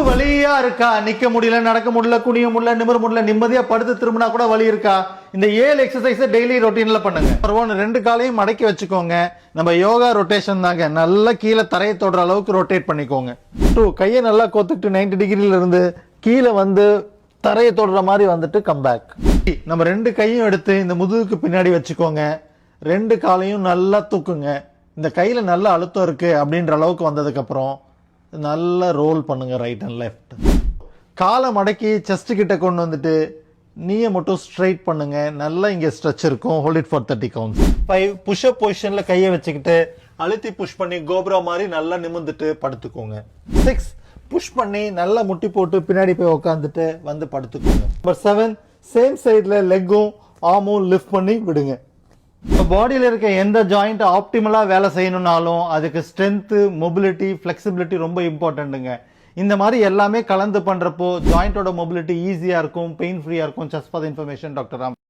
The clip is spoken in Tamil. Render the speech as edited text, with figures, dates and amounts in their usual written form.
வலியா இருக்கா? நிக்க முடியல, நடக்க முடியல, குனிய முடியல, நிமிர முடியல, நிம்மதியா படுத்து திரும்பினா கூட வலி இருக்கா? இந்த 7 எக்ஸசைஸ் டெய்லி ரொட்டீன்ல பண்ணுங்க. நம்பர் 1, 2 காலையும் மடக்கி வச்சுக்கோங்க. நம்ம யோகா ரொட்டேஷன் தாங்க. நல்லா கீழே தரையை தொடுற அளவுக்கு ரொட்டேட் பண்ணிக்கோங்க. 2, கையை நல்லா கோத்துக்கிட்டு 90 டிகிரில இருந்து கீழே வந்து தரையை தொடுற மாதிரி வந்துட்டு கம் பேக். நம்ம 2 கையும் எடுத்து இந்த முதுகுக்கு பின்னாடி வச்சுக்கோங்க. 2 காலையும் நல்லா தூக்குங்க. இந்த கையில நல்ல அழுத்தம் இருக்கு அப்படின்ற அளவுக்கு வந்ததுக்கு அப்புறம் நல்லா ரோல் பண்ணுங்க ரைட் அண்ட் லெஃப்ட். காலை மடக்கி செஸ்ட் கிட்ட கொண்டு வந்துட்டு நீயை மட்டும் ஸ்ட்ரைட் பண்ணுங்க. நல்லா இங்க ஸ்ட்ரெச் இருக்கும். Hold it for 30 counts. 5, push up பொசிஷன்ல கையை வச்சுக்கிட்டு அழுத்தி புஷ் பண்ணி கோப்ரா மாதிரி நல்லா நிமிர்ந்துட்டு படுத்துக்கோங்க. 6, புஷ் பண்ணி நல்லா முட்டி போட்டு பின்னாடி போய் உட்காந்துட்டு வந்து படுத்துக்கோங்க. நம்பர் 7, சேம் சைட்ல லெக்கும் ஆர்மும் லிஃப்ட் பண்ணி விடுங்க. பாடியில இருக்க எந்த ஜாயிண்ட் ஆப்டிமலா வேலை செய்யணும்னாலும் அதுக்கு ஸ்ட்ரென்த், மொபிலிட்டி, ஃபிளெக்சிபிலிட்டி ரொம்ப இம்பார்ட்டன்ட்டுங்க. இந்த மாதிரி எல்லாமே கலந்து பண்றப்போ ஜாயிண்டோட மொபிலிட்டி ஈஸியா இருக்கும், பெயின் ஃப்ரீயா இருக்கும். Just for the information, doctor Ram.